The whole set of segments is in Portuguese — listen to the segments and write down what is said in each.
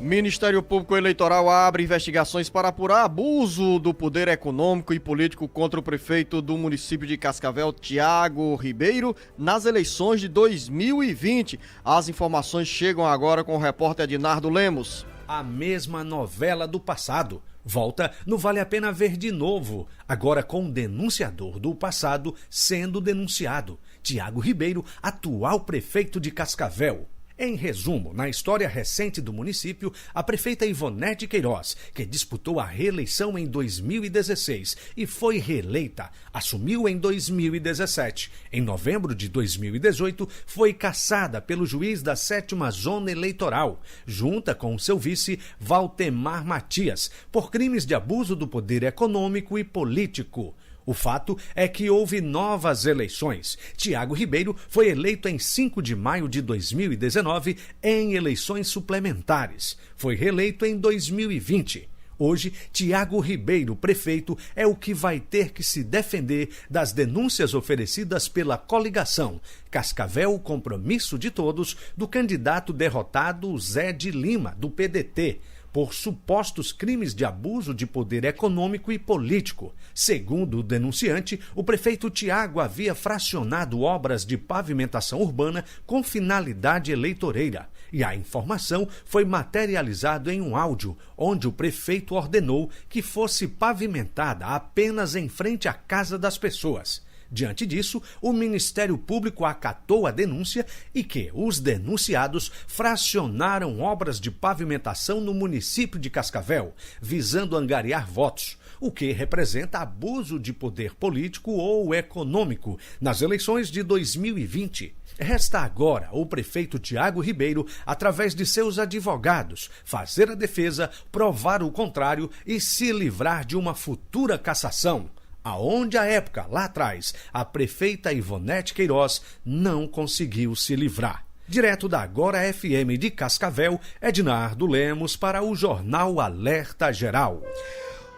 Ministério Público Eleitoral abre investigações para apurar abuso do poder econômico e político contra o prefeito do município de Cascavel, Tiago Ribeiro, nas eleições de 2020. As informações chegam agora com o repórter Ednardo Lemos. A mesma novela do passado volta no Vale a Pena Ver de novo, agora com o denunciador do passado sendo denunciado, Tiago Ribeiro, atual prefeito de Cascavel. Em resumo, na história recente do município, a prefeita Ivonete Queiroz, que disputou a reeleição em 2016 e foi reeleita, assumiu em 2017. Em novembro de 2018, foi cassada pelo juiz da 7ª Zona Eleitoral, junta com seu vice, Valtemar Matias, por crimes de abuso do poder econômico e político. O fato é que houve novas eleições. Tiago Ribeiro foi eleito em 5 de maio de 2019 em eleições suplementares. Foi reeleito em 2020. Hoje, Tiago Ribeiro, prefeito, é o que vai ter que se defender das denúncias oferecidas pela coligação Cascavel Compromisso de Todos do candidato derrotado Zé de Lima, do PDT, por supostos crimes de abuso de poder econômico e político. Segundo o denunciante, o prefeito Tiago havia fracionado obras de pavimentação urbana com finalidade eleitoreira. E a informação foi materializada em um áudio, onde o prefeito ordenou que fosse pavimentada apenas em frente à casa das pessoas. Diante disso, o Ministério Público acatou a denúncia e que os denunciados fracionaram obras de pavimentação no município de Cascavel, visando angariar votos, o que representa abuso de poder político ou econômico nas eleições de 2020. Resta agora o prefeito Tiago Ribeiro, através de seus advogados, fazer a defesa, provar o contrário e se livrar de uma futura cassação, aonde à época, lá atrás, a prefeita Ivonete Queiroz não conseguiu se livrar. Direto da Agora FM de Cascavel, Ednardo Lemos para o Jornal Alerta Geral.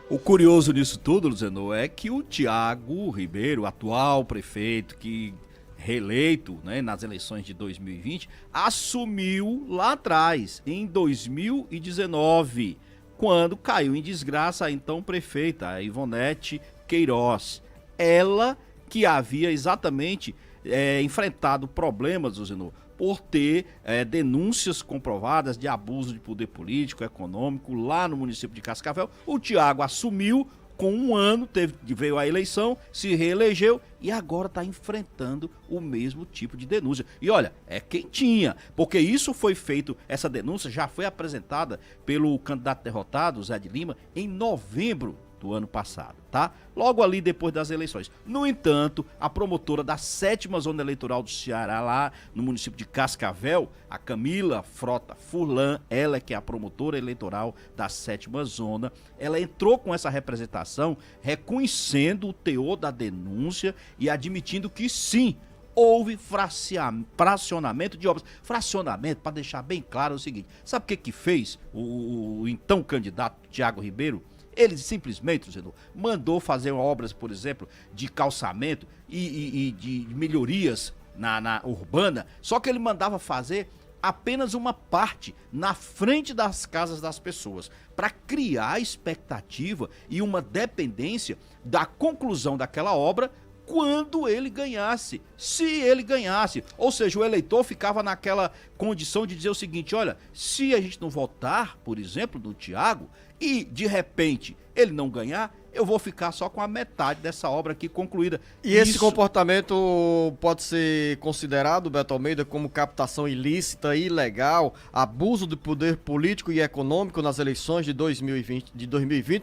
O curioso nisso tudo, Luzenor, é que o Tiago Ribeiro, atual prefeito que reeleito, né, nas eleições de 2020, assumiu lá atrás, em 2019, quando caiu em desgraça a então prefeita, a Ivonete Queiroz. Ela que havia exatamente enfrentado problemas, Luzenor, por ter denúncias comprovadas de abuso de poder político, econômico lá no município de Cascavel. O Tiago assumiu com um ano, veio a eleição, se reelegeu e agora está enfrentando o mesmo tipo de denúncia. E olha, é quentinha, porque isso foi feito, essa denúncia já foi apresentada pelo candidato derrotado, Zé de Lima, em novembro do ano passado, tá? Logo ali depois das eleições. No entanto, a promotora da 7ª Zona Eleitoral do Ceará, lá no município de Cascavel, a Camila Frota Furlan, ela que é a promotora eleitoral da 7ª Zona, ela entrou com essa representação, reconhecendo o teor da denúncia e admitindo que sim, houve fracionamento de obras. Fracionamento, para deixar bem claro, é o seguinte: sabe o que fez o então candidato Tiago Ribeiro? Ele simplesmente, Luzenor, mandou fazer obras, por exemplo, de calçamento e de melhorias na urbana, só que ele mandava fazer apenas uma parte na frente das casas das pessoas, para criar expectativa e uma dependência da conclusão daquela obra quando ele ganhasse, se ele ganhasse. Ou seja, o eleitor ficava naquela condição de dizer o seguinte: olha, se a gente não votar, por exemplo, no Tiago, e de repente ele não ganhar, eu vou ficar só com a metade dessa obra aqui concluída. E esse comportamento pode ser considerado, Beto Almeida, como captação ilícita, ilegal, abuso do poder político e econômico nas eleições de 2020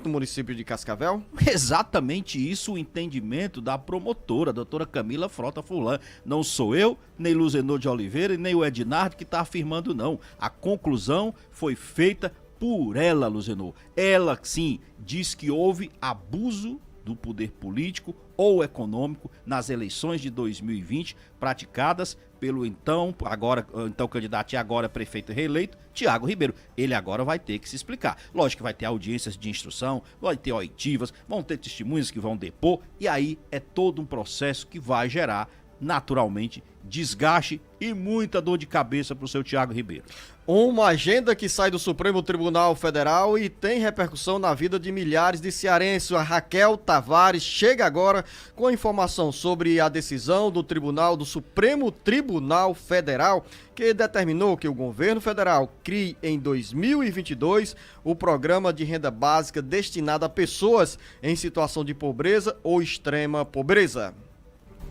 no município de Cascavel? Exatamente isso o entendimento da promotora, a doutora Camila Frota Furlan. Não sou eu, nem Luzenor de Oliveira e nem o Ednardo que está afirmando, não. A conclusão foi feita por ela, Luzenor. Ela, sim, diz que houve abuso do poder político ou econômico nas eleições de 2020 praticadas pelo então candidato e agora prefeito reeleito, Tiago Ribeiro. Ele agora vai ter que se explicar. Lógico que vai ter audiências de instrução, vai ter oitivas, vão ter testemunhas que vão depor, e aí é todo um processo que vai gerar naturalmente, desgaste e muita dor de cabeça para o seu Tiago Ribeiro. Uma agenda que sai do Supremo Tribunal Federal e tem repercussão na vida de milhares de cearenses. A Raquel Tavares chega agora com a informação sobre a decisão do Supremo Tribunal Federal, que determinou que o governo federal crie em 2022 o programa de renda básica destinado a pessoas em situação de pobreza ou extrema pobreza.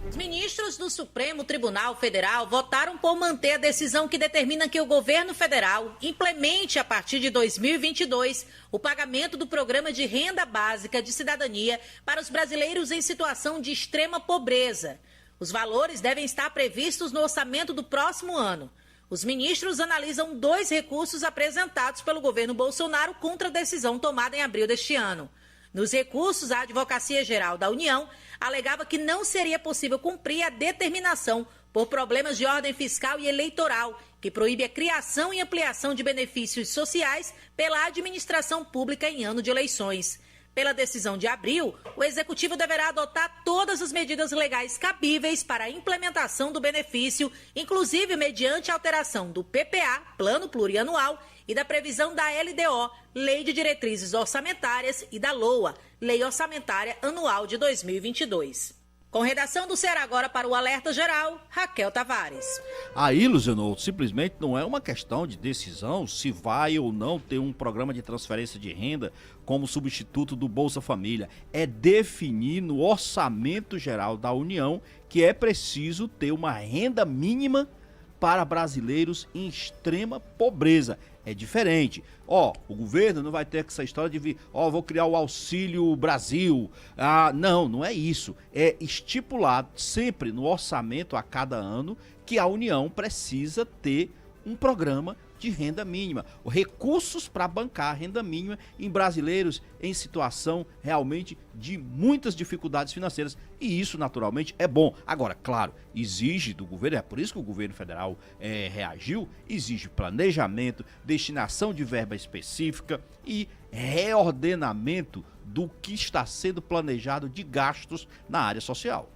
Os ministros do Supremo Tribunal Federal votaram por manter a decisão que determina que o governo federal implemente a partir de 2022 o pagamento do programa de renda básica de cidadania para os brasileiros em situação de extrema pobreza. Os valores devem estar previstos no orçamento do próximo ano. Os ministros analisam 2 recursos apresentados pelo governo Bolsonaro contra a decisão tomada em abril deste ano. Nos recursos, a Advocacia Geral da União alegava que não seria possível cumprir a determinação por problemas de ordem fiscal e eleitoral, que proíbe a criação e ampliação de benefícios sociais pela administração pública em ano de eleições. Pela decisão de abril, o Executivo deverá adotar todas as medidas legais cabíveis para a implementação do benefício, inclusive mediante alteração do PPA, Plano Plurianual, e da previsão da LDO, Lei de Diretrizes Orçamentárias, e da LOA, Lei Orçamentária Anual de 2022. Com redação do Ceará Agora para o Alerta Geral, Raquel Tavares. Aí, Luciano, simplesmente não é uma questão de decisão se vai ou não ter um programa de transferência de renda como substituto do Bolsa Família. É definir no orçamento geral da União que é preciso ter uma renda mínima para brasileiros em extrema pobreza. É diferente. O governo não vai ter essa história de vir, vou criar o Auxílio Brasil. Não é isso. É estipulado sempre no orçamento a cada ano que a União precisa ter um programa de renda mínima, recursos para bancar a renda mínima em brasileiros em situação realmente de muitas dificuldades financeiras. E isso, naturalmente, é bom. Agora, claro, exige do governo, é por isso que o governo federal reagiu, exige planejamento, destinação de verba específica e reordenamento do que está sendo planejado de gastos na área social.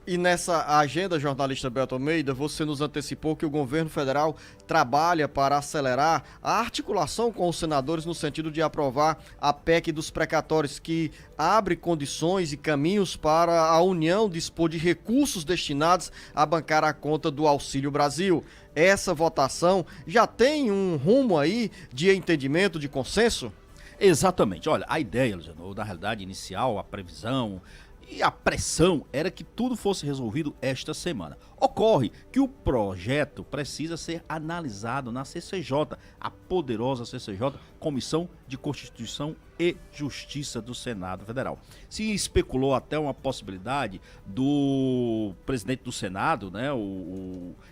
E nessa agenda, jornalista Beto Almeida, você nos antecipou que o governo federal trabalha para acelerar a articulação com os senadores no sentido de aprovar a PEC dos precatórios, que abre condições e caminhos para a União dispor de recursos destinados a bancar a conta do Auxílio Brasil. Essa votação já tem um rumo aí de entendimento, de consenso? Exatamente. Olha, a ideia, Luciano, na realidade inicial, a previsão e a pressão era que tudo fosse resolvido esta semana. Ocorre que o projeto precisa ser analisado na CCJ, a poderosa CCJ, Comissão de Constituição e Justiça do Senado Federal. Se especulou até uma possibilidade do presidente do Senado, né,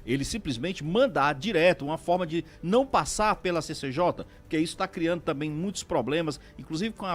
ele simplesmente mandar direto, uma forma de não passar pela CCJ, porque isso está criando também muitos problemas, inclusive com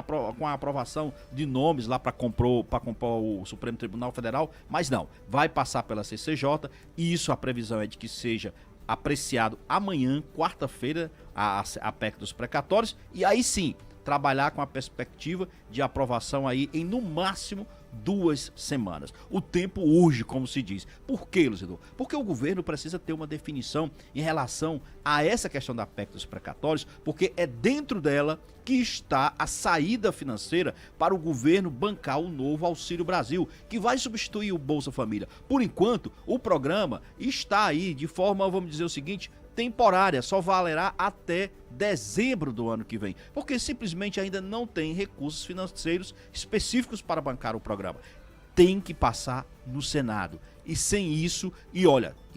a aprovação de nomes lá para compor o Supremo Tribunal Federal, mas não, vai passar pela CCJ e isso a previsão é de que seja apreciado amanhã, quarta-feira, a PEC dos precatórios, e aí sim, trabalhar com a perspectiva de aprovação aí em no máximo 2 semanas. O tempo urge, como se diz. Por quê, Luciano? Porque o governo precisa ter uma definição em relação a essa questão da PEC dos precatórios, porque é dentro dela que está a saída financeira para o governo bancar o novo Auxílio Brasil, que vai substituir o Bolsa Família. Por enquanto, o programa está aí de forma, vamos dizer o seguinte, temporária, só valerá até dezembro do ano que vem, porque simplesmente ainda não tem recursos financeiros específicos para bancar o programa. Tem que passar no Senado. E sem isso, e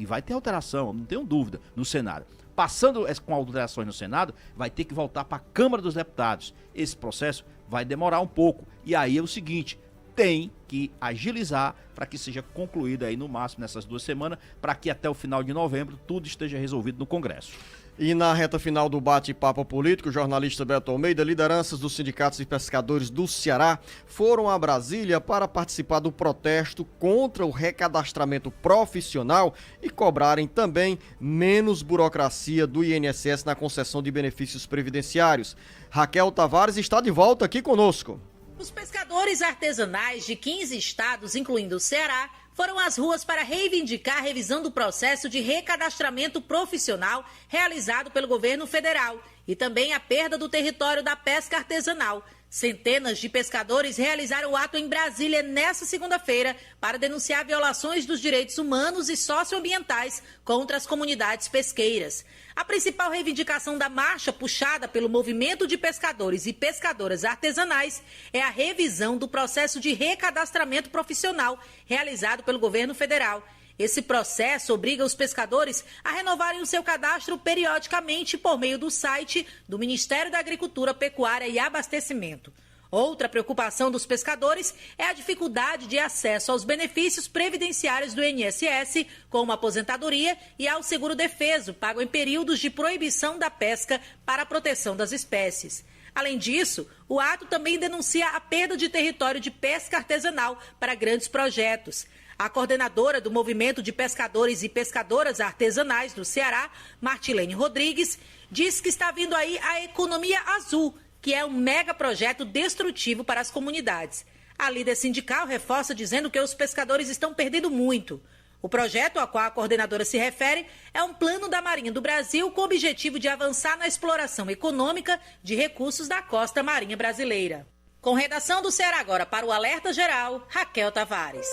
vai ter alteração, não tenho dúvida, no Senado. Passando com alterações no Senado, vai ter que voltar para a Câmara dos Deputados. Esse processo vai demorar um pouco. E aí é o seguinte, tem que agilizar para que seja concluída aí no máximo nessas 2 semanas, para que até o final de novembro tudo esteja resolvido no Congresso. E na reta final do bate-papo político, o jornalista Beto Almeida, lideranças dos sindicatos e pescadores do Ceará foram a Brasília para participar do protesto contra o recadastramento profissional e cobrarem também menos burocracia do INSS na concessão de benefícios previdenciários. Raquel Tavares está de volta aqui conosco. Os pescadores artesanais de 15 estados, incluindo o Ceará, foram às ruas para reivindicar a revisão do processo de recadastramento profissional realizado pelo governo federal e também a perda do território da pesca artesanal. Centenas de pescadores realizaram o ato em Brasília nesta segunda-feira para denunciar violações dos direitos humanos e socioambientais contra as comunidades pesqueiras. A principal reivindicação da marcha, puxada pelo movimento de pescadores e pescadoras artesanais, é a revisão do processo de recadastramento profissional realizado pelo governo federal. Esse processo obriga os pescadores a renovarem o seu cadastro periodicamente por meio do site do Ministério da Agricultura, Pecuária e Abastecimento. Outra preocupação dos pescadores é a dificuldade de acesso aos benefícios previdenciários do INSS, como a aposentadoria e ao seguro-defeso, pago em períodos de proibição da pesca para a proteção das espécies. Além disso, o ato também denuncia a perda de território de pesca artesanal para grandes projetos. A coordenadora do Movimento de Pescadores e Pescadoras Artesanais do Ceará, Martilene Rodrigues, diz que está vindo aí a economia azul, que é um mega projeto destrutivo para as comunidades. A líder sindical reforça dizendo que os pescadores estão perdendo muito. O projeto a qual a coordenadora se refere é um plano da Marinha do Brasil com o objetivo de avançar na exploração econômica de recursos da costa marinha brasileira. Com redação do Ceará Agora para o Alerta Geral, Raquel Tavares.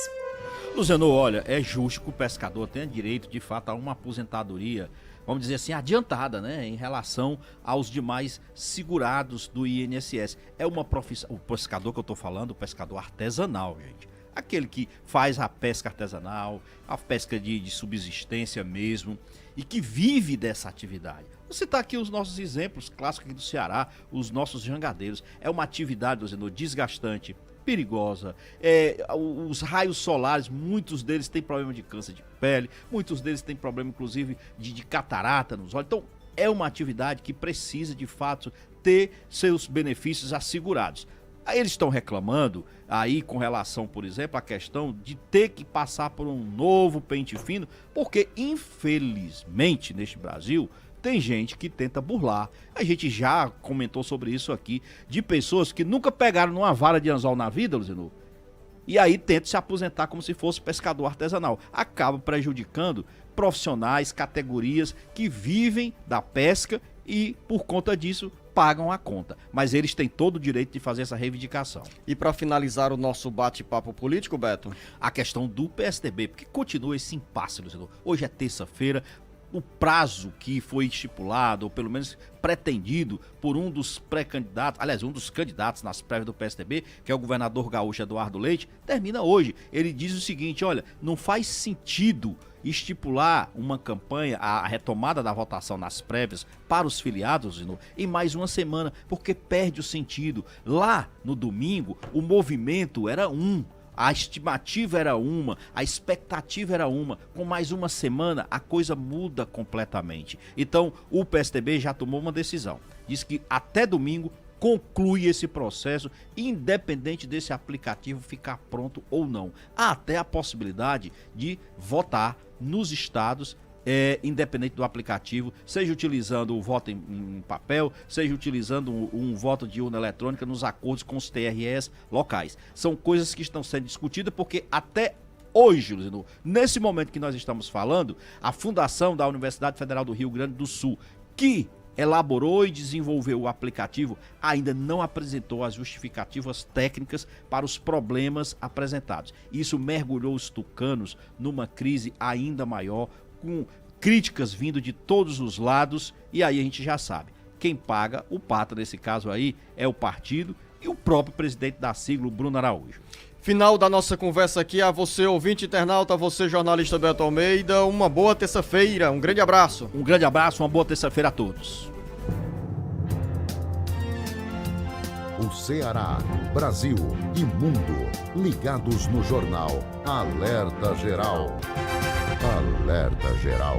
Luciano, olha, é justo que o pescador tenha direito, de fato, a uma aposentadoria, vamos dizer assim, adiantada, né, em relação aos demais segurados do INSS. É uma profissão, o pescador que eu estou falando, o pescador artesanal, gente. Aquele que faz a pesca artesanal, a pesca de subsistência mesmo, e que vive dessa atividade. Vou citar aqui os nossos exemplos clássicos aqui do Ceará, os nossos jangadeiros. É uma atividade, Luciano, desgastante, perigosa, os raios solares, muitos deles têm problema de câncer de pele, muitos deles têm problema inclusive de catarata nos olhos. Então é uma atividade que precisa de fato ter seus benefícios assegurados. Aí eles estão reclamando aí com relação, por exemplo, à questão de ter que passar por um novo pente fino, porque infelizmente neste Brasil tem gente que tenta burlar. A gente já comentou sobre isso aqui, de pessoas que nunca pegaram numa vara de anzol na vida, Luciano, e aí tentam se aposentar como se fosse pescador artesanal. Acaba prejudicando profissionais, categorias que vivem da pesca e, por conta disso, pagam a conta. Mas eles têm todo o direito de fazer essa reivindicação. E para finalizar o nosso bate-papo político, Beto? A questão do PSDB, porque continua esse impasse, Luciano. Hoje é terça-feira. O prazo que foi estipulado, ou pelo menos pretendido por um dos pré-candidatos, aliás, um dos candidatos nas prévias do PSDB, que é o governador gaúcho Eduardo Leite, termina hoje. Ele diz o seguinte: olha, não faz sentido estipular uma campanha, a retomada da votação nas prévias para os filiados em mais uma semana, porque perde o sentido. Lá no domingo, o movimento era a estimativa era uma, a expectativa era uma. Com mais uma semana, a coisa muda completamente. Então, o PSDB já tomou uma decisão. Diz que até domingo conclui esse processo, independente desse aplicativo ficar pronto ou não. Há até a possibilidade de votar nos estados, independente do aplicativo, seja utilizando o voto em papel, seja utilizando um voto de urna eletrônica nos acordos com os TREs locais. São coisas que estão sendo discutidas porque até hoje, Luciano, nesse momento que nós estamos falando, a Fundação da Universidade Federal do Rio Grande do Sul, que elaborou e desenvolveu o aplicativo, ainda não apresentou as justificativas técnicas para os problemas apresentados. Isso mergulhou os tucanos numa crise ainda maior, com críticas vindo de todos os lados, e aí a gente já sabe, quem paga o pato nesse caso aí é o partido e o próprio presidente da sigla, Bruno Araújo. Final da nossa conversa aqui, a você ouvinte internauta, a você jornalista Beto Almeida, uma boa terça-feira, um grande abraço. Um grande abraço, uma boa terça-feira a todos. O Ceará, Brasil e mundo ligados no jornal Alerta Geral. Alerta Geral.